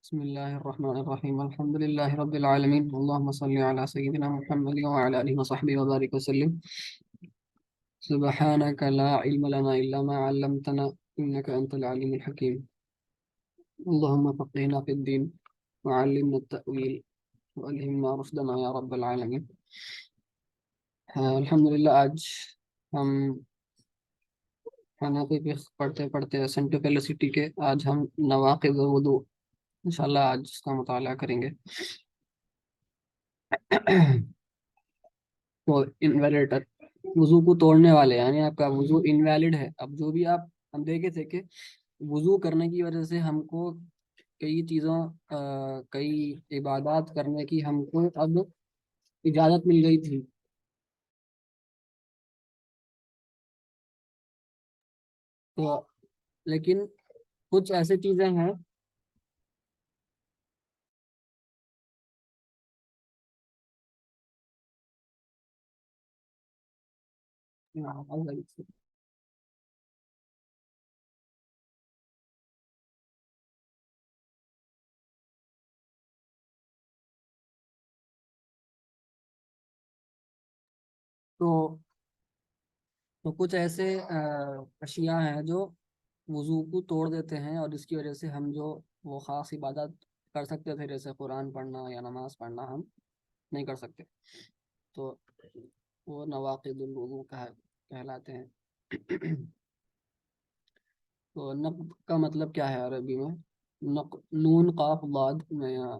बिस्मिल्लाहिर्रहमानिर्रहीम अल्हम्दुलिल्लाहि रब्बिल आलमीन अल्लाहुम्मा सल्लि अला सय्यिदिना मुहम्मद व अला आलिहि व सहबिहि व बारिक वसल्लिम सुब्हानका ला इल्म लना इल्ला मा अल्लमतना इन्नका अंतल अलीमुल हकीम अल्लाहुम्मा फ़क़्हिना फ़िद्दीन व अल्लिमना अत-तअवील व अल्हिमना रुश्दना या रब्बल आलमीन। अल्हम्दुलिल्लाह आज हम हनाफी फिक़्ह पढ़ते पढ़ते सेंटू फेलिसिटी के आज हम नवाक़िज़ वुदू इंशाल्लाह आज इसका मुताला करेंगे। तो इनवैलिड वजू को तोड़ने वाले यानी आपका वजू इनवैलिड है। अब जो भी आप हम देखे थे कि वजू करने की वजह से हमको कई चीज़ों कई इबादत करने की हमको अब इजाज़त मिल गई थी। तो लेकिन कुछ ऐसी चीज़ें हैं तो तो कुछ ऐसे अशिया हैं जो वजू को तोड़ देते हैं और जिसकी वजह से हम जो वो ख़ास इबादत कर सकते थे जैसे कुरान पढ़ना या नमाज पढ़ना हम नहीं कर सकते। तो वो नवाक़िदुल वुज़ू कहलाते हैं। तो नक़्द का मतलब क्या है अरबी में? नून काफ बाद मैं यहाँ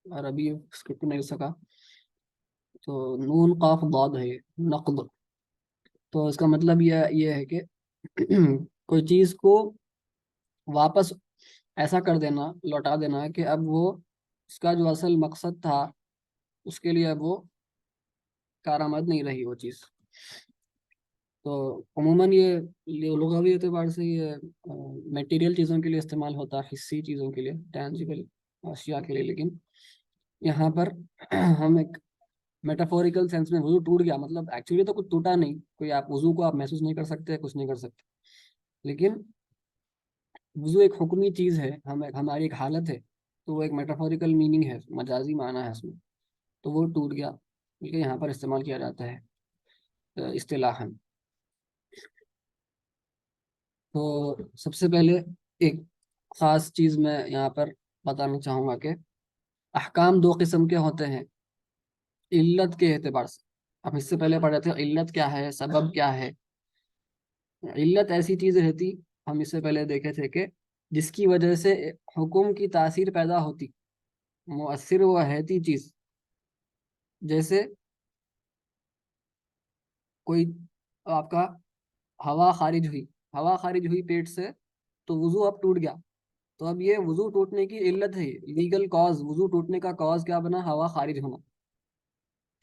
अरबी स्क्रिप्ट नहीं सका, तो नून काफ बाद है ये, नक़्द। तो इसका मतलब ये है कि कोई चीज़ को वापस ऐसा कर देना, लौटा देना कि अब वो उसका जो असल मकसद था उसके लिए अब वो कारआमद नहीं रही वो चीज़। तो अमूमन ये लुग़वी एतबार से ये मटेरियल चीज़ों के लिए इस्तेमाल होता है, हिस्सी चीज़ों के लिए, टेंजिबल अशिया के लिए। लेकिन यहाँ पर हम एक मेटाफोरिकल सेंस में वजू टूट गया मतलब एक्चुअली तो कुछ टूटा नहीं, कोई आप वजू को आप महसूस नहीं कर सकते, कुछ नहीं कर सकते। लेकिन वजू एक हुक्मी चीज़ है, हमारी एक हालत है। तो वो एक मेटाफोरिकल मीनिंग है, मजाजी माना है उसमें। तो वो टूट गया, बल्कि यहाँ पर इस्तेमाल किया जाता है इस्तिलाहन। तो सबसे पहले एक ख़ास चीज़ मैं यहाँ पर बताना चाहूँगा कि अहकाम दो किस्म के होते हैं इल्लत के एतबार से। हम इससे पहले पढ़े थे इल्लत क्या है, सबब क्या है। इल्लत ऐसी चीज़ रहती, हम इससे पहले देखे थे कि जिसकी वजह से हुक्म की तासीर पैदा होती, मुअस्सिर व हैती चीज़। जैसे कोई आपका हवा खारिज हुई, हवा खारिज हुई पेट से, तो वजू अब टूट गया। तो अब ये वजू टूटने की इल्लत है, लीगल कॉज, वजू टूटने का कॉज क्या बना? हवा खारिज होना।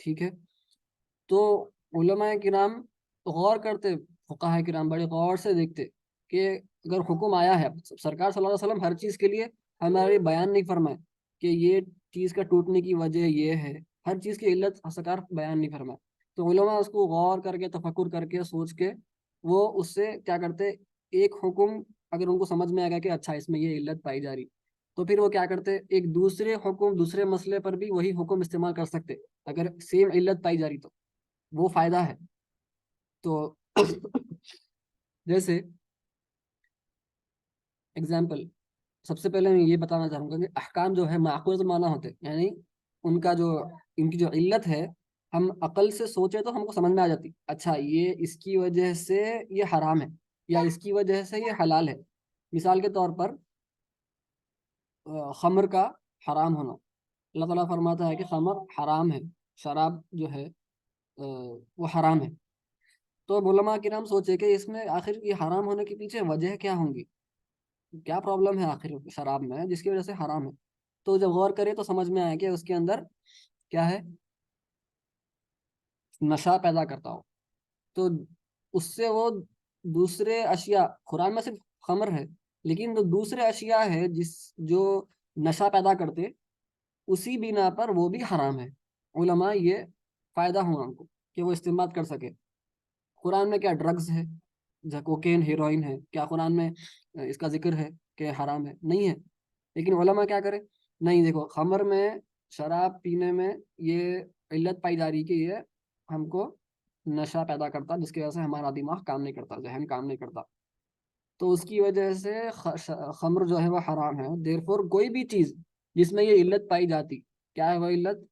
ठीक है। तो उलमाए किराम गौर करते, फुकाहा किराम बड़े गौर से देखते कि अगर हुक्म आया है, सरकार सल्लल्लाहु अलैहि वसल्लम हर चीज़ के लिए हमारे बयान नहीं फरमाए कि ये चीज़ का टूटने की वजह ये है, हर चीज़ की इल्लत सरकार बयान नहीं फरमाए। तो उलमा उसको गौर करके तफक्कुर करके सोच के वो उससे क्या करते, एक हुक्म अगर उनको समझ में आ गया कि अच्छा इसमें ये इल्लत पाई जा रही, तो फिर वो क्या करते, एक दूसरे हुक्म दूसरे मसले पर भी वही हुक्म इस्तेमाल कर सकते अगर सेम इल्लत पाई जा रही तो। वो फायदा है। तो जैसे एग्जाम्पल, सबसे पहले मैं ये बताना चाहूंगा कि अहकाम जो है माकूल माना होते हैं, यानी उनका जो इनकी जो इल्लत है, हम अकल से सोचे तो हमको समझ में आ जाती, अच्छा ये इसकी वजह से ये हराम है या इसकी वजह से ये हलाल है। मिसाल के तौर पर खमर का हराम होना, अल्लाह ताला फरमाता है कि खमर हराम है, शराब जो है वो हराम है। तो उलमा किराम सोचे कि इसमें आखिर ये हराम होने के पीछे वजह क्या होंगी, क्या प्रॉब्लम है आखिर शराब में जिसकी वजह से हराम है। तो जब गौर करे तो समझ में आया कि उसके अंदर क्या है, नशा पैदा करता हो। तो उससे वो दूसरे अशिया, कुरान में सिर्फ खमर है, लेकिन जो दूसरे अशिया है जिस जो नशा पैदा करते, उसी बिना पर वो भी हराम है। उलमा ये फायदा हुआ उनको कि वो इस्तेमाल कर सके। कुरान में क्या ड्रग्स है, कोकेन हेरोइन है, क्या कुरान में इसका जिक्र है कि हराम है? नहीं है। लेकिन उलमा क्या करे, नहीं, देखो, खमर में, शराब पीने में ये इल्लत पाई जा रही कि ये हमको नशा पैदा करता, जिसकी वजह से हमारा दिमाग काम नहीं करता, जहन काम नहीं करता। तो उसकी वजह से खमर जो है वो हराम है। देयरफॉर कोई भी चीज जिसमें ये इल्लत पाई जाती, क्या है वो इल्लत?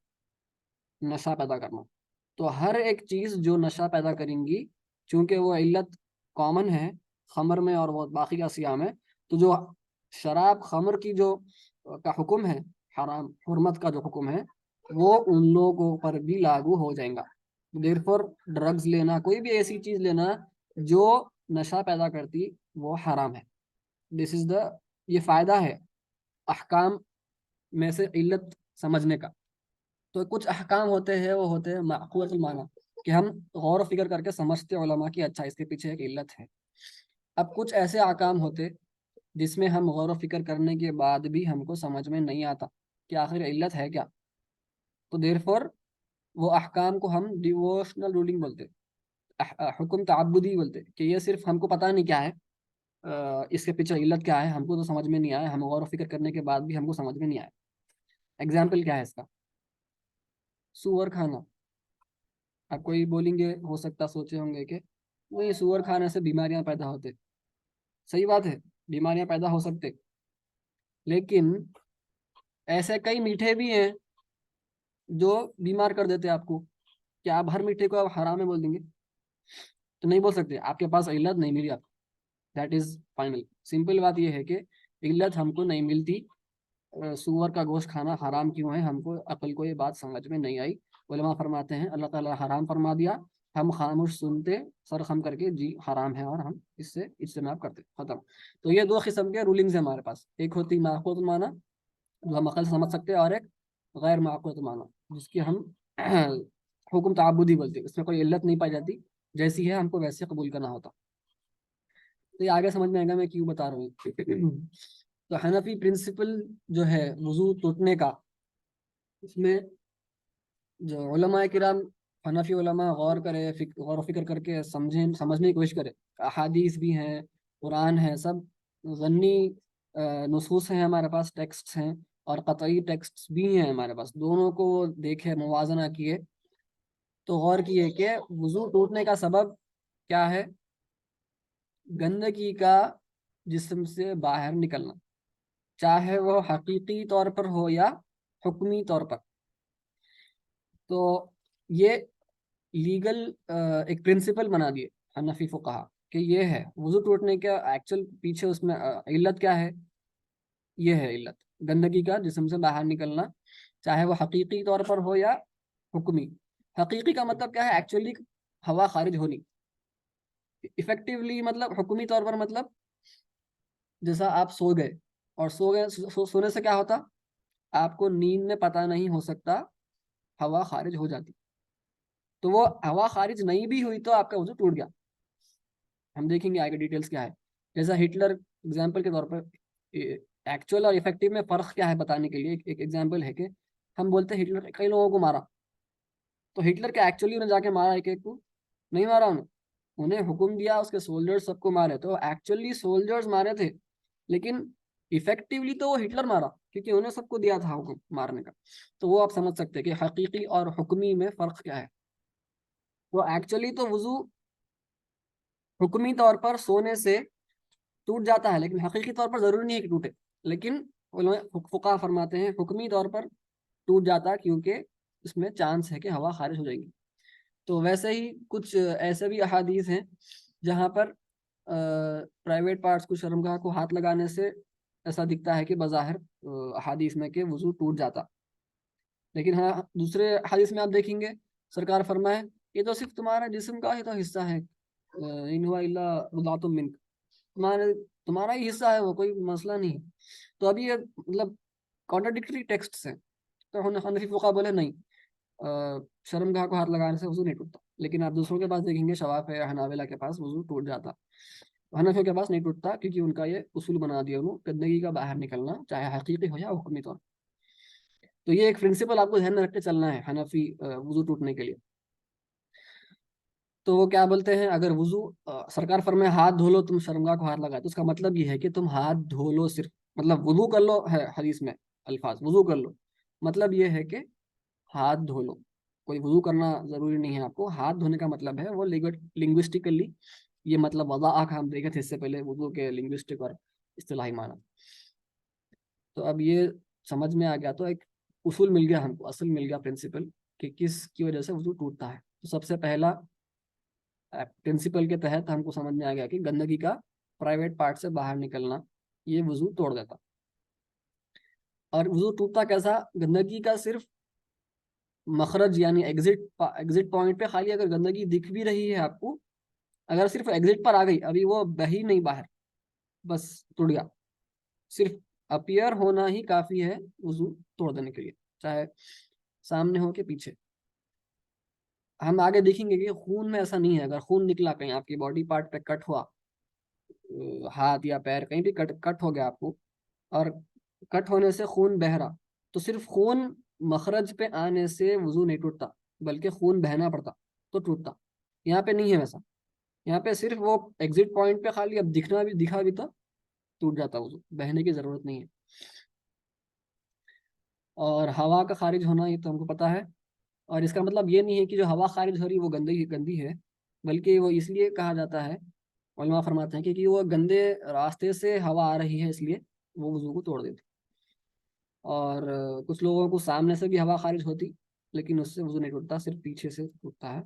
नशा पैदा करना। तो हर एक चीज जो नशा पैदा करेंगी, चूंकि वो इल्लत कॉमन है खमर में और वो बाकी का सियाम है, तो जो शराब खमर की जो का हुक्म है, हराम हुर्मत का जो हुक्म है, वो उन लोगों पर भी लागू हो जाएगा। देयरफॉर ड्रग्स लेना, कोई भी ऐसी चीज लेना जो नशा पैदा करती, वो हराम है। दिस इज द, ये फायदा है अहकाम में से इल्लत समझने का। तो कुछ अहकाम होते हैं, वो होते हैं माकूलतुल माना, कि हम गौर व फिक्र करके समझते उलमा की अच्छा इसके पीछे एक इल्लत है। अब कुछ ऐसे अहकाम होते जिसमें हम गौर व फिक्र करने के बाद भी हमको समझ में नहीं आता कि आखिर इल्लत है क्या। तो देयरफॉर वो अहकाम को हम डिवोशनल रूलिंग बोलते, हुक्म ताबुदी बोलते, कि ये सिर्फ हमको पता नहीं क्या है, इसके पीछे इल्लत क्या है, हमको तो समझ में नहीं आया, हम गौर व फिक्र करने के बाद भी हमको समझ में नहीं आया। एग्जाम्पल क्या है इसका? सूअर खाना। आप कोई बोलेंगे, हो सकता सोचे होंगे कि वही सुअर खाने से बीमारियां पैदा होते। सही बात है, बीमारियां पैदा हो सकते, लेकिन ऐसे कई मीठे भी हैं जो बीमार कर देते आपको। क्या आप हर मीठे को आप हराम में बोल देंगे? तो नहीं बोल सकते, आपके पास इल्लत नहीं मिली आपको। दैट इज फाइनल, सिंपल बात यह है कि इल्लत हमको नहीं मिलती। सूअर का गोश्त खाना हराम क्यों है, हमको अकल को ये बात समझ में नहीं आई। उलमा फरमाते हैं अल्लाह ताला हराम फरमा दिया, हम खामोश सुनते, सर खम करके जी हराम है, और हम इससे इज्तनाब करते, खत्म। तो ये दो किस्म के रूलिंग्स हैं हमारे पास, एक होती माक़ूल माना जो हम अकल से समझ सकते हैं, और एक गैर माक़ूल माना जिसकी हम हुक्म ताबुदी बोलते हैं, इसमें कोई इल्लत नहीं पाई जाती, जैसी है हमको वैसे कबूल करना होता। तो ये आगे समझ में आएगा मैं क्यों बता रहा हूँ। तो हनफी प्रिंसिपल जो है वजू टूटने का, इसमें जो उलमा किराम, हनफी उलमा गौर करे, गौर फिक्र करके समझें, समझने की कोशिश करे। अहादीस भी हैं, कुरान है, सब ज़न्नी नुसूस हैं हमारे पास, टेक्स्ट हैं, और कतई टेक्स्ट भी हैं हमारे पास। दोनों को देखे, मुवाजना किए, तो गौर किए कि वजू टूटने का सबब क्या है? गंदगी का जिस्म से बाहर निकलना, चाहे वो हकीकी तौर पर हो या हुक्मी तौर पर। तो ये लीगल एक प्रिंसिपल बना दिए हनफी फुकहा कि ये है वजू टूटने का एक्चुअल पीछे उसमें इल्लत क्या है? ये है इल्लत, गंदगी का जिस्म से बाहर निकलना, चाहे वो हकीकी तौर पर हो या हुक्मी। हकीकी का मतलब क्या है? एक्चुअली हवा खारिज होनी। इफेक्टिवली मतलब हुक्मी तौर पर मतलब, जैसा आप सो गए, और सो गए, सोने से क्या होता? आपको नींद में पता नहीं हो सकता, हवा खारिज हो जाती। तो वो हवा खारिज नहीं भी हुई तो आपका वजू टूट गया। हम देखेंगे आगे डिटेल्स क्या है। जैसा हिटलर एग्जाम्पल के तौर पर, एक्चुअल और इफेक्टिव में फ़र्क क्या है बताने के लिए एक एग्जाम्पल है कि हम बोलते हैं हिटलर ने कई लोगों को मारा, तो हिटलर क्या एक्चुअली उन्हें जाके मारा एक एक को? नहीं मारा उन्हें, उन्हें हुक्म दिया उसके सोल्जर्स सबको मारे, तो एक्चुअली सोल्जर्स मारे थे, लेकिन इफेक्टिवली तो वो हिटलर मारा क्योंकि उन्हें सबको दिया था हुक्म मारने का। तो वो आप समझ सकते हैं कि हकीकी और हुक्मी में फ़र्क क्या है। वो एक्चुअली तो वजू हुक्मी तौर पर सोने से टूट जाता है, लेकिन हकीकी तौर पर जरूरी नहीं है कि टूटे। लेकिन फुकाहा फरमाते हैं हुक्मी तौर पर टूट जाता है, क्योंकि इसमें चांस है कि हवा खारिज हो जाएगी। तो वैसे ही कुछ ऐसे भी अहादीस हैं जहाँ पर प्राइवेट पार्ट्स को, शर्मगाह को हाथ लगाने से ऐसा दिखता है कि बज़ाहिर अहादीस में कि वजू टूट जाता। लेकिन हाँ, दूसरे हदीस में आप देखेंगे सरकार फरमाए ये तो सिर्फ तुम्हारा जिस्म का ही तो हिस्सा है, इन हुआ इल्ला बुदातुम मिन्क, तुम्हारे तुम्हारा ही हिस्सा है वो, कोई मसला नहीं है। तो अभी ये मतलब कॉन्ट्राडिक्टरी टेक्स्ट हैं। तो हनफी फुक़हा बोले नहीं, शर्मगाह को हाथ लगाने से वजू नहीं टूटता। लेकिन आप दूसरों के पास देखेंगे, शवाफ़ या हनाबिला के पास वजू टूट जाता। हनफियों के पास नहीं टूटता, क्योंकि उनका ये उसूल बना दिया उन्होंने, गंदगी का बाहर निकलना, चाहे हकीकी हो या हुक्मी तौर। तो ये एक प्रिंसिपल आपको ध्यान में रख के चलना है हनफी वजू टूटने के लिए। तो वो क्या बोलते हैं, अगर वजू सरकार फरमाए हाथ धो लो तुम शर्मगाह को हाथ लगाए, तो उसका मतलब ये है कि तुम हाथ धो लो सिर्फ, मतलब वजू कर लो है हदीस में, अल्फाज, वजू कर लो, मतलब ये है कि हाथ धो लो। कोई वजू करना जरूरी नहीं है आपको, हाथ धोने का मतलब है वो लिंग्विस्टिकली ये मतलब वज़ा आँख हम देखे थे इससे पहले, वजू के लिंग्विस्टिक और इस्तिलाही माना। तो अब ये समझ में आ गया, तो एक उसूल मिल गया हमको, असल मिल गया प्रिंसिपल कि किस की वजह से वजू टूटता है। तो सबसे पहला प्रिंसिपल के तहत हमको समझ में आ गया कि गंदगी का प्राइवेट पार्ट से बाहर निकलना ये वजू तोड़ देता। और वजू टूटता कैसा, गंदगी का सिर्फ मखरज यानी एग्जिट पॉइंट पे खाली अगर गंदगी दिख भी रही है आपको, अगर सिर्फ एग्जिट पर आ गई, अभी वो बही नहीं बाहर, बस टूट गया, सिर्फ अपीयर होना ही काफी है वजू तोड़ देने के लिए, चाहे सामने हो के पीछे। हम आगे देखेंगे कि खून में ऐसा नहीं है, अगर खून निकला कहीं आपकी बॉडी पार्ट पे कट हुआ, हाथ या पैर कहीं भी कट कट हो गया आपको, और कट होने से खून बह रहा, तो सिर्फ खून मखरज पे आने से वजू नहीं टूटता, बल्कि खून बहना पड़ता तो टूटता। यहाँ पे नहीं है वैसा, यहाँ पे सिर्फ वो एग्जिट पॉइंट पे खाली अब दिखना भी दिखा भी तो टूट जाता वजू, बहने की जरूरत नहीं है। और हवा का खारिज होना ये तो हमको पता है, और इसका मतलब ये नहीं है कि जो हवा खारिज हो रही है वो गंदी गंदी है, बल्कि वो इसलिए कहा जाता है, उलमा फरमाते हैं कि वो गंदे रास्ते से हवा आ रही है इसलिए वो वजू को तोड़ देती। और कुछ लोगों को सामने से भी हवा खारिज होती, लेकिन उससे वजू नहीं टूटता, सिर्फ पीछे से टूटता है।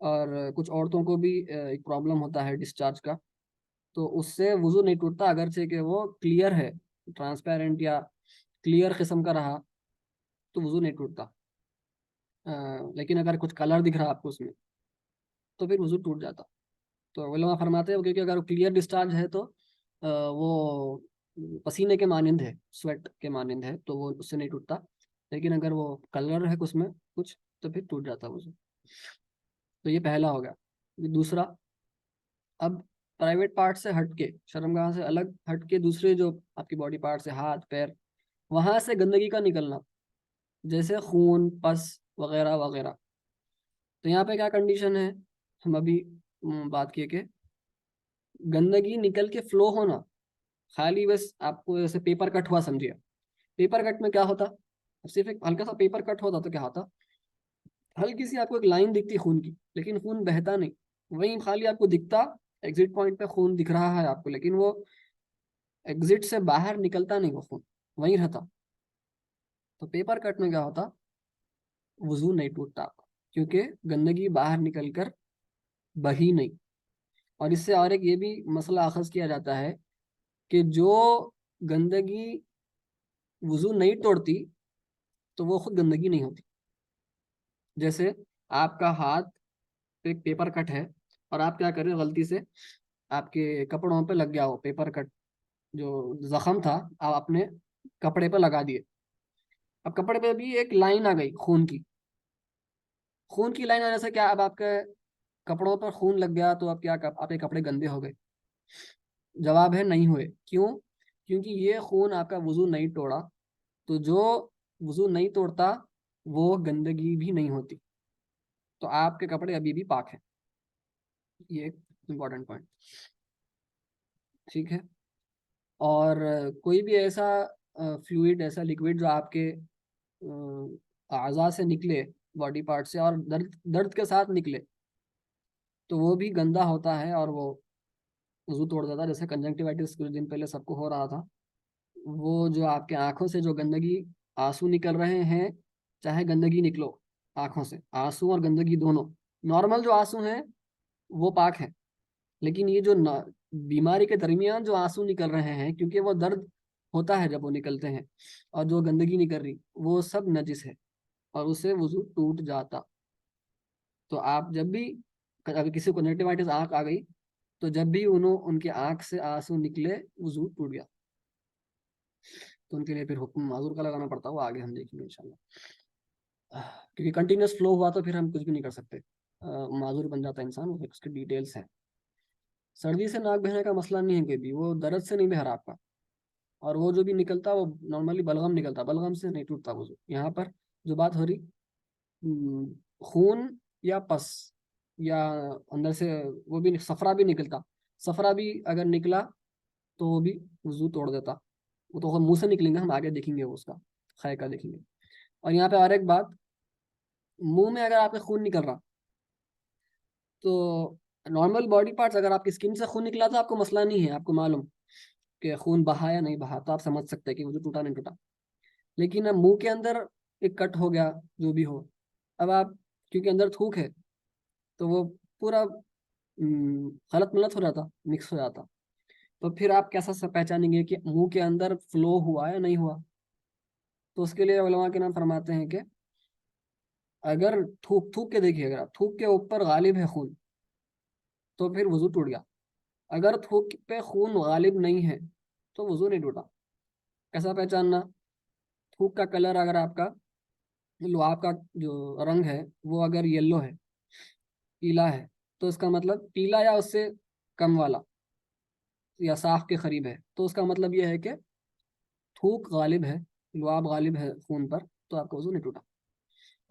और कुछ औरतों को भी एक प्रॉब्लम होता है डिस्चार्ज का, तो उससे वजू नहीं टूटता, अगरचे कि वो क्लियर है, ट्रांसपेरेंट या क्लियर किस्म का रहा तो वजू नहीं टूटता। लेकिन अगर कुछ कलर दिख रहा है आपको उसमें तो फिर वजू टूट जाता। तो उलमा फरमाते हैं क्योंकि अगर क्लियर डिस्चार्ज है तो वो पसीने के मानिंद है, स्वेट के मानिंद है, तो वो उससे नहीं टूटता। लेकिन अगर वो कलर है उसमें कुछ तो फिर टूट जाता वजू। तो ये पहला हो गया। दूसरा, अब प्राइवेट पार्ट से हटके, शर्मगाह से अलग हटके दूसरे जो आपकी बॉडी पार्ट से, हाथ पैर, वहां से गंदगी का निकलना, जैसे खून पस वगैरह वगैरह। तो यहाँ पे क्या कंडीशन है, हम अभी बात किए कि गंदगी निकल के फ्लो होना, खाली बस आपको जैसे पेपर कट हुआ समझिए, पेपर कट में क्या होता, सिर्फ एक हल्का सा पेपर कट होता तो क्या होता, हल्की सी आपको एक लाइन दिखती खून की, लेकिन खून बहता नहीं, वहीं खाली आपको दिखता, एग्जिट पॉइंट पे खून दिख रहा है आपको, लेकिन वो एग्जिट से बाहर निकलता नहीं, वो खून वहीं रहता। तो पेपर कट में क्या होता, वजू नहीं टूटता आपका, क्योंकि गंदगी बाहर निकल कर बही नहीं। और इससे और एक ये भी मसला अखज़ किया जाता है कि जो गंदगी वजू नहीं तोड़ती तो वो खुद गंदगी नहीं होती। जैसे आपका हाथ पे एक पेपर कट है, और आप क्या करें, गलती से आपके कपड़ों पे लग गया हो पेपर कट, जो जख्म था आप अपने कपड़े पे लगा दिए, अब कपड़े पे भी एक लाइन आ गई खून की, खून की लाइन आने से क्या, अब आपके कपड़ों पर खून लग गया, तो अब क्या आपके कपड़े गंदे हो गए? जवाब है नहीं हुए। क्यों? क्योंकि ये खून आपका वजू नहीं तोड़ा। तो जो वजू नहीं तोड़ता वो गंदगी भी नहीं होती, तो आपके कपड़े अभी भी पाक हैं। ये एक इम्पॉर्टेंट पॉइंट, ठीक है। और कोई भी ऐसा फ्लूइड, ऐसा लिक्विड जो आपके अज़ा से निकले, बॉडी पार्ट से, और दर्द दर्द के साथ निकले, तो वो भी गंदा होता है और वो वजू तोड़ देता है। जैसे कंजंक्टिवाइटिस कुछ दिन पहले सबको हो रहा था, वो जो आपके आंखों से जो गंदगी, आंसू निकल रहे हैं, चाहे गंदगी निकलो आंखों से, आंसू और गंदगी दोनों, नॉर्मल जो आंसू हैं वो पाक है, लेकिन ये जो बीमारी के दरमियान जो आंसू निकल रहे हैं, क्योंकि वो दर्द होता है जब वो निकलते हैं, और जो गंदगी निकल रही वो सब नजिस है, और उससे वजू टूट जाता। तो आप जब भी, अगर किसी को कंजक्टिवाइटिस आंख आ गई, तो जब भी उनके आंख से आंसू निकले, वजू टूट गया, तो उनके लिए फिर हुक्म माजूर का लगाना पड़ता है, वो आगे हम देखेंगे इंशाल्लाह। क्योंकि कंटिन्यूस फ्लो हुआ तो फिर हम कुछ भी नहीं कर सकते, माजूर बन जाता है इंसान, वो उसके डिटेल्स हैं। सर्दी से नाक बहने का मसला नहीं है कोई भी, वो दर्द से नहीं बह रहा आपका, और वो जो भी निकलता वो नॉर्मली बलगम निकलता, बलगम से नहीं टूटता वजू। यहाँ पर जो बात हो रही, हम्म, खून या पस, या अंदर से वो भी सफरा भी निकलता, सफरा भी अगर निकला तो वो भी वजू तोड़ देता। वो तो मुंह से निकलेंगे, हम आगे देखेंगे वो उसका खै का देखेंगे। और यहाँ पे और एक बात, मुंह में अगर आपके खून निकल रहा, तो नॉर्मल बॉडी पार्ट्स, अगर आपकी स्किन से खून निकला तो आपको मसला नहीं है, आपको मालूम कि खून बहा या नहीं बहा, तो आप समझ सकते हैं कि वो जो टूटा नहीं टूटा। लेकिन अब मुंह के अंदर एक कट हो गया, जो भी हो, अब आप, क्योंकि अंदर थूक है, तो वो पूरा गलत मलत हो जाता, मिक्स हो जाता। तो फिर आप कैसा पहचानेंगे कि मुंह के अंदर फ्लो हुआ या नहीं हुआ? तो उसके लिए उलमा के नाम फरमाते हैं कि अगर थूक थूक के देखिए, अगर आप थूक के ऊपर गालिब है खून, तो फिर वजू टूट गया। अगर थूक पे खून गालिब नहीं है, तो वजू नहीं टूटा। कैसा पहचानना? थूक का कलर अगर आपका, लुआब का जो रंग है वो अगर येलो है, पीला है, तो इसका मतलब पीला या उससे कम वाला, या साफ के करीब है, तो उसका मतलब यह है कि थूक गालिब है, लुआब गालिब है खून पर, तो आपका वजू नहीं टूटा।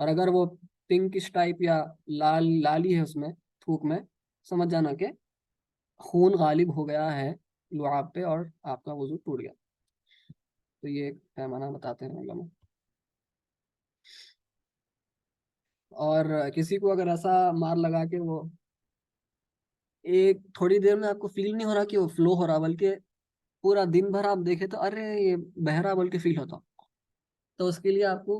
और अगर वो पिंकिश टाइप या लाल लाली है उसमें, थूक में, समझ जाना कि खून गालिब हो गया है लुआब पे और आपका वजू टूट गया। तो ये एक पैमाना बताते हैं उलमा। और किसी को अगर ऐसा मार लगा के वो एक थोड़ी देर में आपको फील नहीं हो रहा कि वो फ्लो हो रहा, बल्कि पूरा दिन भर आप देखे तो अरे ये बहरा बोल के फील होता, तो उसके लिए आपको,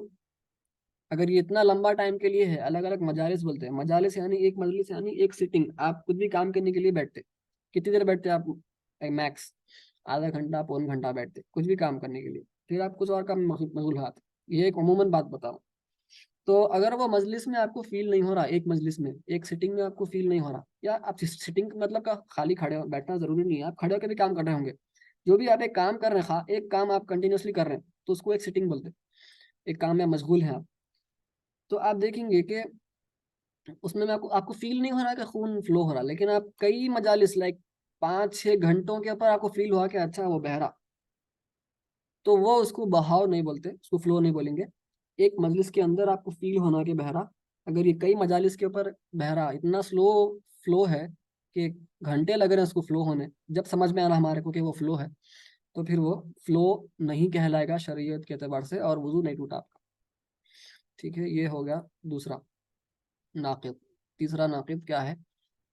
अगर ये इतना लंबा टाइम के लिए है, अलग अलग मजालिस बोलते हैं, मजालिस यानी एक मजलिस यानी एक सिटिंग, आप कुछ भी काम करने के लिए बैठते, कितनी देर बैठते आप? मैक्स आधा घंटा पौन घंटा बैठते कुछ भी काम करने के लिए, फिर आप कुछ और काम मशगूल हाथ। ये एक अमूमन बात बताओ। तो अगर वो मजलिस में आपको फील नहीं हो रहा, एक मजलिस में एक सिटिंग में आपको फील नहीं हो रहा, या आप सिटिंग मतलब का खाली खड़े हो, बैठना जरूरी नहीं है, आप खड़े होकर भी काम कर रहे होंगे, जो भी आप एक काम कर रहे हैं, एक काम आप कंटिन्यूसली कर रहे हैं, तो उसको एक सिटिंग बोलते हैं, एक काम में मशगूल हैं आप। तो आप देखेंगे कि उसमें में आपको आपको फील नहीं हो रहा कि खून फ्लो हो रहा, लेकिन आप कई मजालिस लाइक 5-6 घंटों के ऊपर आपको फील हुआ कि अच्छा वो बह रहा, तो वो उसको बहाव नहीं बोलते, उसको फ्लो नहीं बोलेंगे। एक मजलिस के अंदर आपको फील होना कि बह रहा, अगर ये कई मजालिस के ऊपर बह रहा, इतना स्लो फ्लो है कि घंटे लग रहे हैं उसको फ्लो होने, जब समझ में आ रहा हमारे को कि वो फ्लो है, तो फिर वो फ्लो नहीं कहलाएगा शरीयत के एतबार से, और वजू नहीं टूटा आपका। ठीक है, ये हो गया दूसरा नाकिद। तीसरा नाकिद क्या है?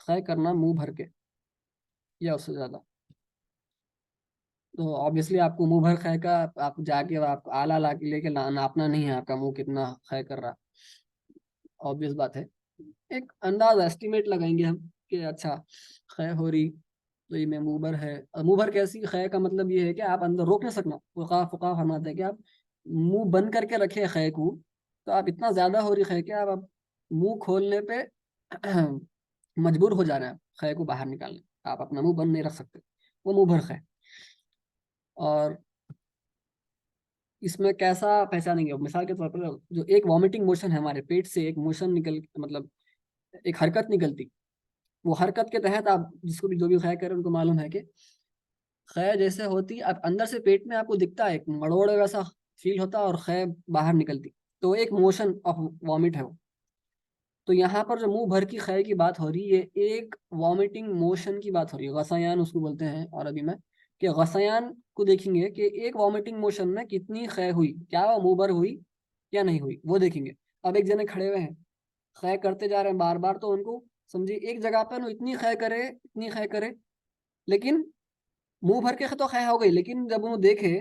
खै करना मुंह भर के या उससे ज्यादा। तो ऑब्वियसली आपको मुंह भर खै का, आप जाके आप आला ला के लेके नापना नहीं है आपका मुंह कितना खै कर रहा, ऑब्वियस बात है। एक अंदाज एस्टिमेट लगाएंगे हम कि अच्छा खै हो रही, तो ये में मुंह भर है। और मुंह भर कैसी खै का मतलब ये है कि आप अंदर रोक नहीं सकना, फुका फुका फरमाते हैं कि आप मुंह बंद करके रखे खै को, तो आप इतना ज्यादा हो रही खै कि आप अब मुंह खोलने पे मजबूर हो जा रहे हैं खै को बाहर निकालने, आप अपना मुंह बंद नहीं रख सकते, वो मुंह भर खै। और इसमें कैसा पहचानेंगे? मिसाल के तौर पर जो एक वॉमिटिंग मोशन है, हमारे पेट से एक मोशन निकल, मतलब एक हरकत निकलती, वो हरकत के तहत आप जिसको भी जो भी खै करें उनको मालूम है कि खै जैसे होती, अब अंदर से पेट में आपको दिखता है एक मड़ोड़ वैसा फील होता और खै बाहर निकलती, तो एक मोशन ऑफ वॉमिट है वो। तो यहाँ पर जो मुंह भर की खै की बात हो रही है, एक वॉमिटिंग मोशन की बात हो रही है, गसयान उसको बोलते हैं अरबी में। कि गसयान को देखेंगे कि एक वॉमिटिंग मोशन में कितनी खै हुई, क्या वो मुंह भर हुई या नहीं हुई, वो देखेंगे। अब एक जने खड़े हुए हैं, खै करते जा रहे हैं बार बार, तो उनको समझिए एक जगह पर वो इतनी खै करे, इतनी खै करे, लेकिन मुंह भर के तो खै हो गई, लेकिन जब वो देखे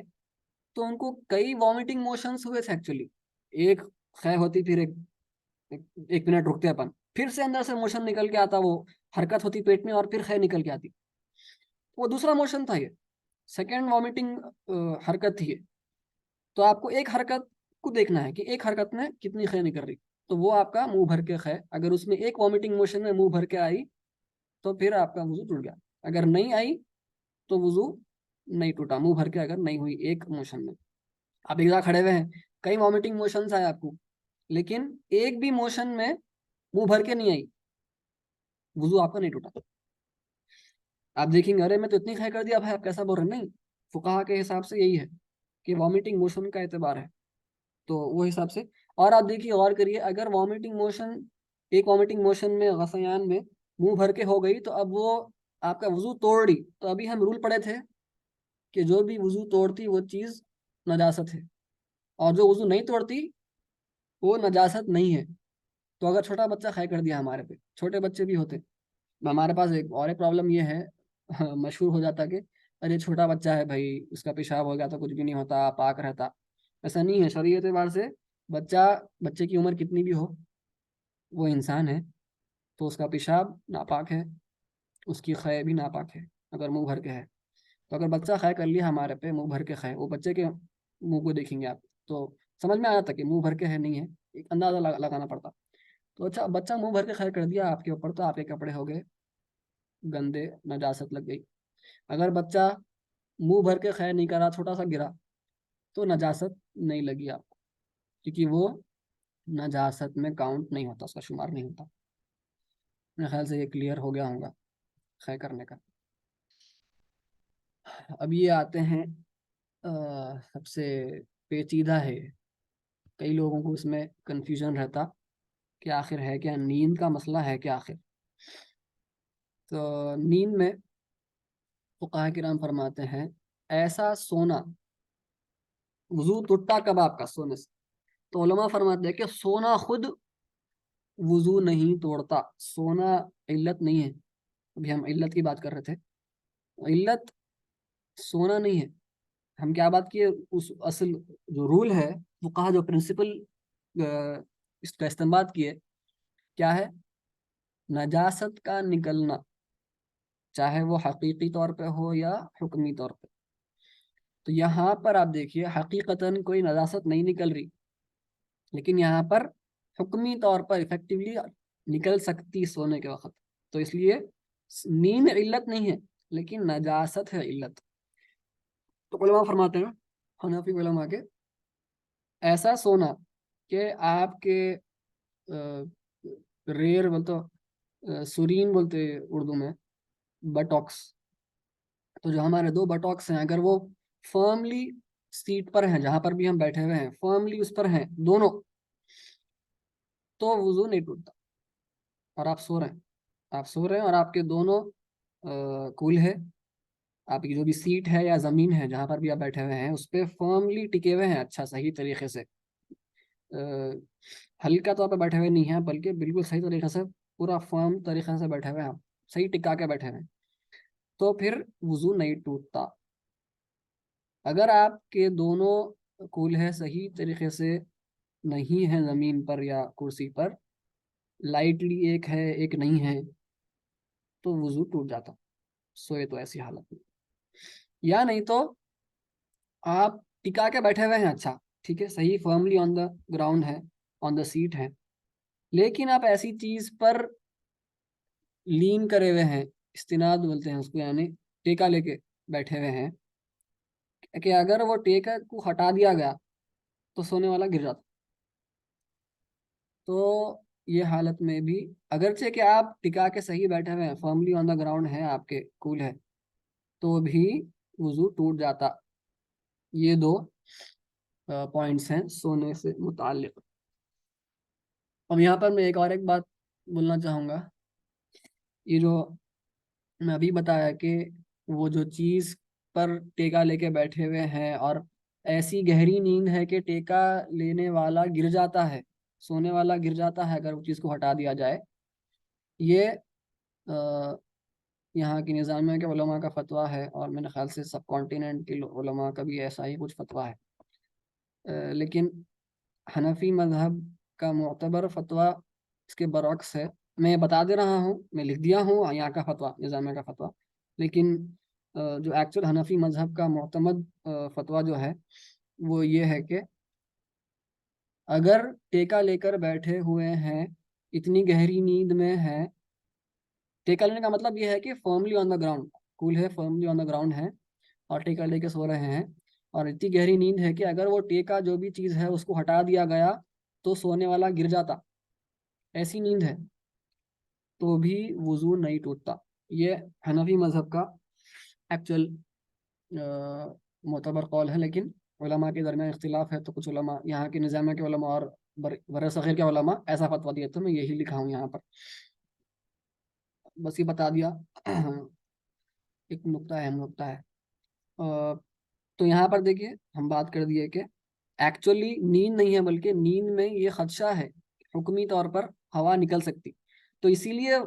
तो उनको कई वॉमिटिंग मोशंस हुए थे एक्चुअली। एक खै होती, फिर एक मिनट रुकते अपन, फिर से अंदर से मोशन निकल के आता, वो हरकत होती पेट में और फिर खै निकल के आती, वो दूसरा मोशन था, ये सेकेंड वॉमिटिंग हरकत थी ये। तो आपको एक हरकत को देखना है कि एक हरकत में कितनी खै निकल रही, तो वो आपका मुंह भर के खै, अगर उसमें एक वॉमिटिंग मोशन में मुंह भर के आई, तो फिर आपका वजू टूट गया। अगर नहीं आई तो वजू नहीं टूटा, मुंह भर के अगर नहीं हुई एक मोशन में। आप एक जगह खड़े हुए हैं, कई वॉमिटिंग मोशंस आए आपको, लेकिन एक भी मोशन में मुंह भर के नहीं आई, वजू आपका नहीं टूटा। आप देखेंगे अरे मैं तो इतनी खै कर दिया भाई, आप कैसा बोल रहे हैं? नहीं, फुकाहा के हिसाब से यही है कि वॉमिटिंग मोशन का एतबार है, तो वो हिसाब से। और आप देखिए, गौर करिए, अगर वॉमिटिंग मोशन, एक वॉमिटिंग मोशन में गसयान में मुंह भर के हो गई, तो अब वो आपका वजू तोड़ रही, तो अभी हम रूल पढ़े थे कि जो भी वजू तोड़ती वो चीज़ नजासत है, और जो वजू नहीं तोड़ती वो नजासत नहीं है। तो अगर छोटा बच्चा खै कर दिया हमारे पे, छोटे बच्चे भी होते, हमारे पास एक और एक प्रॉब्लम ये है, मशहूर हो जाता कि अरे छोटा बच्चा है भाई, उसका पेशाब हो गया तो कुछ भी नहीं होता, पाक रहता। ऐसा नहीं है, शरीयत एतबार से बच्चा, बच्चे की उम्र कितनी भी हो, वो इंसान है, तो उसका पेशाब नापाक है, उसकी खै भी नापाक है अगर मुंह भर के है। तो अगर बच्चा खै कर लिया हमारे पे, मुंह भर के खै, वो बच्चे के मुंह को देखेंगे आप तो समझ में आ जाता कि मुंह भर के है नहीं है, एक अंदाजा लगाना पड़ता। तो अच्छा, बच्चा मुंह भर के खै कर दिया आपके ऊपर, तो आपके कपड़े हो गए गंदे, नजासत लग गई। अगर बच्चा मुंह भर के खै नहीं करा, छोटा सा गिरा, तो नजासत नहीं लगी आपको, क्योंकि वो नजासत में काउंट नहीं होता, उसका शुमार नहीं होता। मेरे ख्याल से ये क्लियर हो गया होगा खै करने का। अब ये आते हैं, सबसे पेचीदा है, कई लोगों को इसमें कंफ्यूजन रहता कि आखिर है क्या, नींद का मसला है क्या आखिर। तो नींद में फुकाहा किराम फरमाते हैं, ऐसा सोना, वजू टूटता कब आपका सोने से, तो उलमा फरमाते हैं कि सोना खुद वजू नहीं तोड़ता। सोना इल्लत नहीं है, अभी हम इल्लत की बात कर रहे थे, इल्लत सोना नहीं है। हम क्या बात किए, उस असल जो रूल है, फुकाहा जो प्रिंसिपल इसका इस्तेमाल किए, क्या है, नजासत का निकलना, चाहे वो हकीकी तौर पे हो या हुक्मी तौर पे। तो यहाँ पर आप देखिए, हकीकतन कोई नजासत नहीं निकल रही, लेकिन यहाँ पर हुक्मी तौर पर इफेक्टिवली निकल सकती सोने के वक्त। तो इसलिए नींद इल्लत नहीं है, लेकिन नजासत है इल्लत। तो उलमा फरमाते हैं, हनफी उलमा के, ऐसा सोना कि आपके रेयर बोलते, सुरीन बोलते उर्दू में, बटॉक्स, तो जो हमारे दो बटॉक्स हैं, अगर वो फर्मली सीट पर हैं, जहां पर भी हम बैठे हुए हैं फर्मली उस पर हैं दोनों, तो वजू नहीं टूटता। और आप सो रहे हैं, आप सो रहे हैं और आपके दोनों कूल है, आपकी जो भी सीट है या ज़मीन है जहाँ पर भी आप बैठे हुए हैं, उस पर फर्मली टिके हुए हैं, अच्छा सही तरीके से, हल्का तौर पर बैठे हुए नहीं हैं, बल्कि बिल्कुल सही तरीके से, पूरा फर्म तरीके से बैठे हुए हैं आप, सही टिका के बैठे हुए हैं, तो फिर वजू नहीं टूटता। अगर आपके दोनों कूल है सही तरीके से नहीं है ज़मीन पर या कुर्सी पर, लाइटली एक है एक नहीं है, तो वजू टूट जाता, सोए तो ऐसी हालत में। या नहीं तो आप टिका के बैठे हुए हैं, अच्छा ठीक है, सही फर्मली ऑन द ग्राउंड है, ऑन द सीट है, लेकिन आप ऐसी चीज पर लीन करे हुए हैं, इस्तिनाद बोलते हैं उसको, यानी टेका लेके बैठे हुए हैं, कि अगर वो टेका को हटा दिया गया तो सोने वाला गिर जाता। तो ये हालत में भी, अगरचे कि आप टिका के सही बैठे हुए हैं, फर्मली ऑन द ग्राउंड है, आपके कूल है, तो भी वजू टूट जाता। ये दो पॉइंट्स हैं सोने से मुताल्लिक। अब यहाँ पर मैं एक बात बोलना चाहूँगा, ये जो मैं अभी बताया कि वो जो चीज़ पर टेका लेके बैठे हुए हैं, और ऐसी गहरी नींद है कि टेका लेने वाला गिर जाता है, सोने वाला गिर जाता है अगर वो चीज़ को हटा दिया जाए, ये अ, यहाँ की निज़ामिया के उलमा का फतवा है, और मेरे ख्याल से सब कॉन्टिनेंट के उलमा का भी ऐसा ही कुछ फतवा है। लेकिन हनफी मज़हब का मुतबर फतवा इसके बरअक्स है। मैं बता दे रहा हूँ, मैं लिख दिया हूँ यहाँ का फतवा, निज़ामिया का फतवा, लेकिन जो एक्चुअल हनफी मज़हब का मुतमद फतवा जो है, वो ये है कि अगर टेका लेकर बैठे हुए हैं, इतनी गहरी नींद में है, टेका लेने का मतलब ये है कि firmly on the ground, cool है, फर्मली ऑन द ग्राउंड है, और टेका लेके सो रहे हैं, और इतनी गहरी नींद है कि अगर वो टेका जो भी चीज़ है उसको हटा दिया गया तो सोने वाला गिर जाता, ऐसी नींद है, तो भी वजू नहीं टूटता। ये हनफी मज़हब का एक्चुअल मोतबर कौल है, लेकिन उलमा के दरमियान इख्तिलाफ है, तो कुछ उलमा, यहाँ के निज़ामिया के उलमा और बर सग़ीर के उलमा ऐसा फतवा दिया, तो मैं यही लिखा हूँ यहाँ पर, बस ये बता दिया। एक नुक्ता है, नुक्ता है, तो यहाँ पर देखिए हम बात कर दिए कि एक्चुअली नींद नहीं है, बल्कि नींद में ये खदशा है, हुक्मी तौर पर हवा निकल सकती। तो इसीलिए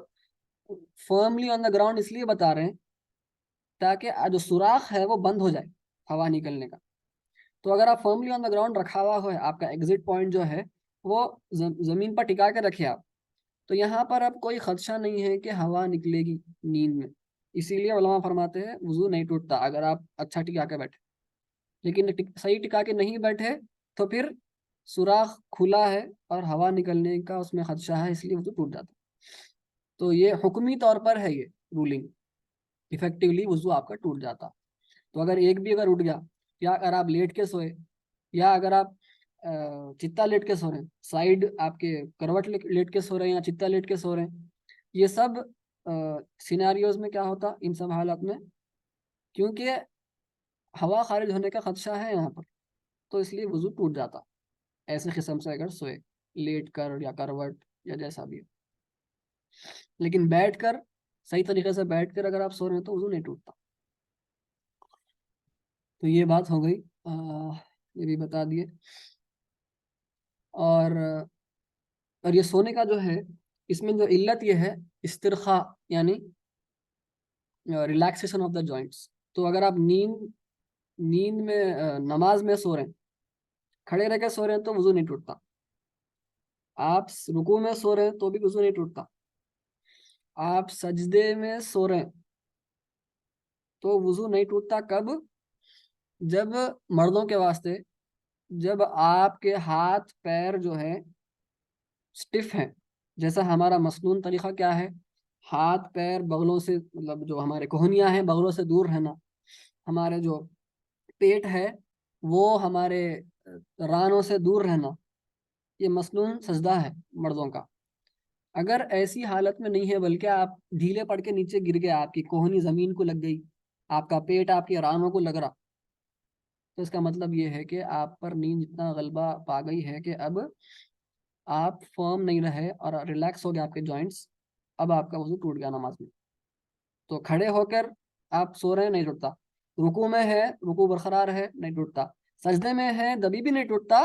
फर्मली ऑन द ग्राउंड इसलिए बता रहे हैं ताकि जो सुराख है वो बंद हो जाए हवा निकलने का। तो अगर आप फर्मली ऑन द ग्राउंड रखा हुआ हो, आपका एग्जिट पॉइंट जो है वो जमीन पर टिका के रखे आप, तो यहाँ पर अब कोई खदशा नहीं है कि हवा निकलेगी नींद में। इसीलिए उलमा फरमाते हैं वुजू नहीं टूटता अगर आप अच्छा टिका के बैठे। लेकिन सही टिका के नहीं बैठे तो फिर सुराख खुला है और हवा निकलने का उसमें खदशा है, इसलिए वुजू टूट जाता है। तो ये हुक्मी तौर पर है ये रूलिंग, इफेक्टिवली वुजू आपका टूट जाता। तो अगर एक भी अगर उठ गया, या अगर आप लेट के सोए, या अगर आप चित्ता लेट के सो रहे हैं, साइड आपके करवट लेट के सो रहे हैं या चित्ता लेट के सो रहे हैं, ये सब सिनेरियोज में क्या होता इन सब हालात में, क्योंकि हवा खारिज होने का खदशा है यहाँ पर, तो इसलिए वजू टूट जाता ऐसे किस्म से अगर सोए, लेट कर या करवट या जैसा भी हो। लेकिन बैठ कर, सही तरीके से बैठ कर अगर आप सो रहे हैं तो वजू नहीं टूटता। तो ये बात हो गई, ये भी बता दिए। और ये सोने का जो है, इसमें जो इल्लत ये है इस्तिरखा, यानी रिलैक्सेशन ऑफ द जॉइंट्स। तो अगर आप नींद नींद में नमाज में सो रहे हैं, खड़े रह के सो रहे हैं तो वजू नहीं टूटता। आप रुकू में सो रहे हैं तो भी वजू नहीं टूटता। आप सजदे में सो रहे हैं तो वजू नहीं टूटता। कब? जब मर्दों के वास्ते, जब आपके हाथ पैर जो है स्टिफ हैं। जैसा हमारा मसनून तरीका क्या है, हाथ पैर बगलों से, मतलब जो हमारे कोहनियाँ हैं बगलों से दूर रहना, हमारे जो पेट है वो हमारे रानों से दूर रहना, ये मसनून सजदा है मर्दों का। अगर ऐसी हालत में नहीं है, बल्कि आप ढीले पड़ के नीचे गिर गए, आपकी कोहनी जमीन को लग गई, आपका पेट आपकी रानों को लग रहा, तो इसका मतलब ये है कि आप पर नींद इतना गलबा पा गई है कि अब आप फर्म नहीं रहे और रिलैक्स हो गए आपके जॉइंट्स, अब आपका वजू टूट गया नमाज में। तो खड़े होकर आप सो रहे हैं, नहीं टूटता। रुकू में है, रुकू बरकरार है, नहीं टूटता। सजदे में है दबी भी नहीं टूटता।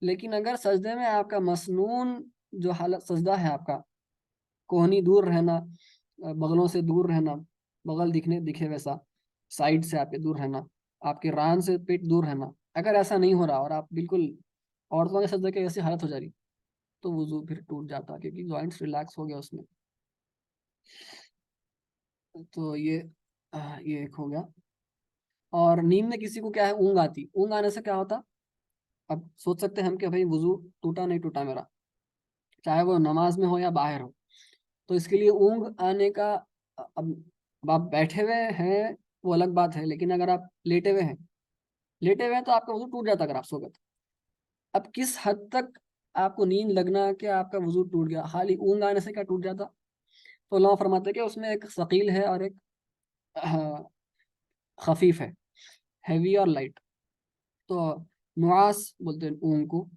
लेकिन अगर सजदे में आपका मसनून जो हालत सजदा है, आपका कोहनी दूर रहना, बगलों से दूर रहना, बगल दिखने दिखे वैसा, साइड से आपके दूर रहना, आपके रान से पेट दूर रहना, अगर ऐसा नहीं हो रहा और आप बिल्कुल औरतों के सजदे के ऐसी हालत हो जा रही, तो वजू फिर टूट जाता, क्योंकि जॉइंट्स रिलैक्स हो गया उसमें। तो ये एक हो गया। और नींद में किसी को क्या है, ऊँग आती, ऊँग आने से क्या होता, अब सोच सकते हैं हम कि भाई वजू टूटा नहीं टूटा मेरा, चाहे वो नमाज में हो या बाहर हो। तो इसके लिए ऊँग आने का, अब आप बैठे हुए हैं वो अलग बात है, लेकिन अगर आप लेटे हुए हैं, लेटे हुए हैं तो आपका वजू टूट जाता अगर आप सो गए तो। अब किस हद तक आपको नींद लगना कि आपका वजू टूट गया, खाली ऊँग आने से क्या टूट जाता? तो अल्लाह फरमाते हैं कि उसमें एक सकील है और एक खफीफ है, हैवी और लाइट। तो नुआस बोलते हैं ऊँग को।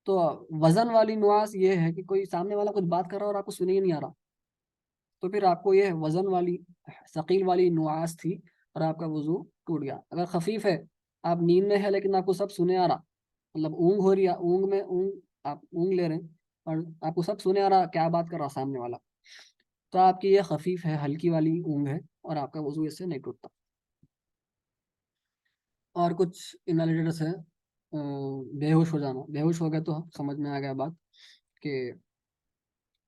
तो वजन वाली नुआस ये है कि कोई सामने वाला कुछ बात कर रहा है और आपको सुने ही नहीं आ रहा, तो फिर आपको ये वजन वाली सकील वाली नुआस थी और आपका वजू टूट गया। अगर खफीफ है, आप नींद में है लेकिन आपको सब सुने आ रहा, मतलब ऊँग हो रही है, ऊँग में ऊँग, आप ऊँग ले रहे हैं और आपको सब सुने आ रहा क्या बात कर रहा सामने वाला, तो आपकी ये खफीफ है, हल्की वाली ऊँग है और आपका वजू इससे नहीं टूटता। और कुछ इनवैलिडेटर्स है, बेहोश हो जाना, बेहोश हो गया तो समझ में आ गया बात कि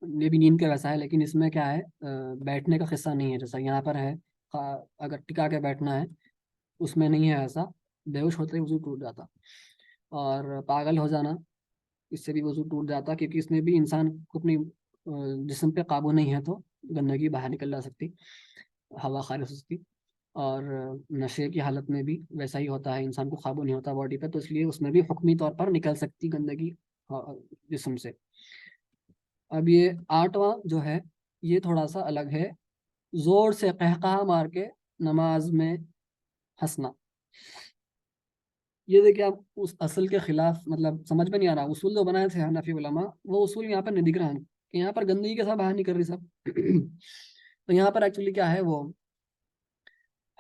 ये भी नींद का वैसा है, लेकिन इसमें क्या है, बैठने का किस्सा नहीं है जैसा यहाँ पर है। अगर टिका के बैठना है उसमें नहीं है ऐसा, बेहोश होते ही वजू टूट जाता। और पागल हो जाना, इससे भी वजू टूट जाता, क्योंकि इसमें भी इंसान को अपनी जिस्म पे काबू नहीं है तो गंदगी बाहर निकल जा सकती, हवा खारिज हो सकती। और नशे की हालत में भी वैसा ही होता है, इंसान को काबू नहीं होता बॉडी पे, तो इसलिए उसमें भी हुक्मी तौर पर निकल सकती गंदगी जिस्म से। अब ये आठवां जो है, ये थोड़ा सा अलग है, जोर से कहकहा मार के नमाज में हंसना। ये देखिए आप उस असल के खिलाफ, मतलब समझ में नहीं आ रहा, उसूल जो बनाए थे हनफी उलमा, वो उसूल यहाँ पर नहीं दिख रहा है कि यहाँ पर गंदगी के साथ बाहर नहीं कर रही सब। तो यहाँ पर एक्चुअली क्या है, वो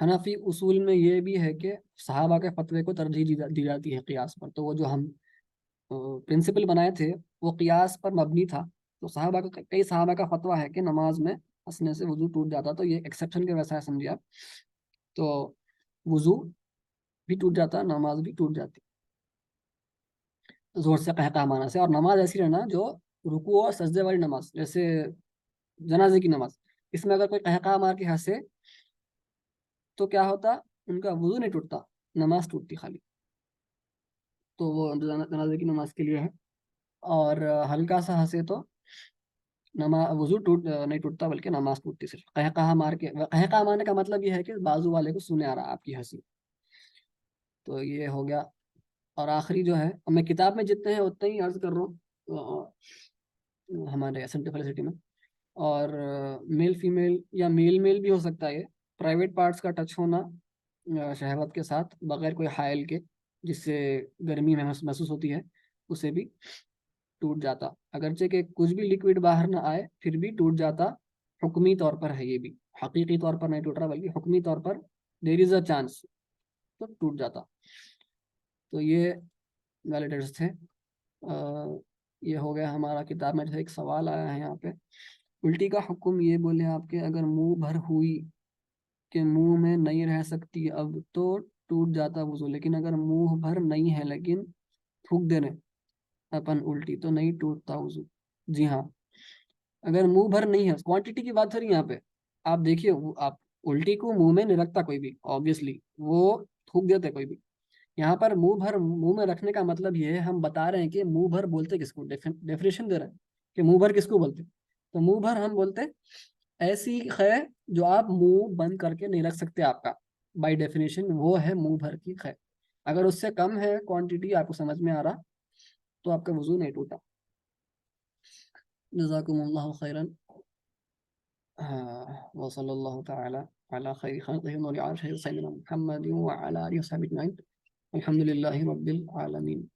हनफी उसूल में ये भी है कि सहाबा के फतवे को तरजीह दी जाती है क़ियास पर। तो वो जो हम प्रिंसिपल बनाए थे वो क़ियास पर मबनी था। तो सहाबा का, कई सहाबा का फतवा है कि नमाज में हंसने से वजू टूट जाता, तो ये एक्सेप्शन के वैसा है, समझिए आप। तो वजू भी टूट जाता, नमाज भी टूट जाती जोर से कहका माना से। और नमाज ऐसी रहना जो रुकू और सजदे वाली नमाज, जैसे जनाजे की नमाज, इसमें अगर कोई कहका मार के हंसे तो क्या होता, उनका वजू नहीं टूटता, नमाज टूटती खाली। तो वो जनाजे की नमाज के लिए है। और हल्का सा हंसे तो वजू नहीं टूटता, बल्कि नमाज टूटती सिर्फ। कहका मार के, कहका मारने का मतलब ये है कि बाजू वाले को सुने आ रहा आपकी हंसी। तो ये हो गया। और आखिरी जो है, अब मैं किताब में जितने हैं उतने ही अर्ज कर रहा हूँ हमारे सेंट्रल फेलिसिटी में। और मेल फीमेल या मेल मेल भी हो सकता है ये। प्राइवेट पार्ट्स का टच होना शहवत के साथ बगैर कोई हायल के, जिससे गर्मी महसूस होती है, उसे भी टूट जाता। अगरचे कि कुछ भी लिक्विड बाहर ना आए फिर भी टूट जाता। हुक्मी तौर पर है ये भी, हकीकी तौर पर नहीं टूट रहा, बल्कि हुक्मी तौर पर देर इज़ अ चांस, तो टूट जाता। तो ये वैलिडेट्स थे। ये हो गया हमारा। किताब में जैसे एक सवाल आया है यहाँ पे, उल्टी का हुक्म ये बोले आपके, अगर मुंह भर हुई कि मुंह में नहीं रह सकती अब तो टूट जाता वजू, लेकिन अगर मुंह भर नहीं है लेकिन थूक दे रहे अपन उल्टी तो नहीं टूटता वजू। जी हाँ, अगर मुंह भर नहीं है, क्वांटिटी की बात हो रही है यहाँ पे। आप देखिए, आप उल्टी को मुंह में नहीं रखता कोई भी, ऑब्वियसली वो थूक देते कोई भी। यहाँ पर मुंह भर मुंह में रखने का मतलब ये है, हम बता रहे हैं कि मुंह भर बोलते किसको, डेफिनेशन दे रहे हैं कि मुंह भर किसको बोलते। तो मुंह भर हम बोलते ऐसी खै जो आप मुंह बंद करके नहीं रख सकते आपका, बाय डेफिनेशन वो है मुंह भर की खै। अगर उससे कम है क्वांटिटी, आपको समझ में आ रहा, तो आपका वजू नहीं टूटा। जज़ाकुमुल्लाहु खैरन। हाँ, वसल्लल्लाहु तआला अला खैरि खल्क़िही व अला सय्यिदिना मुहम्मद व अला आलिहि व सहबिही अजमईन। अल्हम्दुलिल्लाहि रब्बिल आलमीन।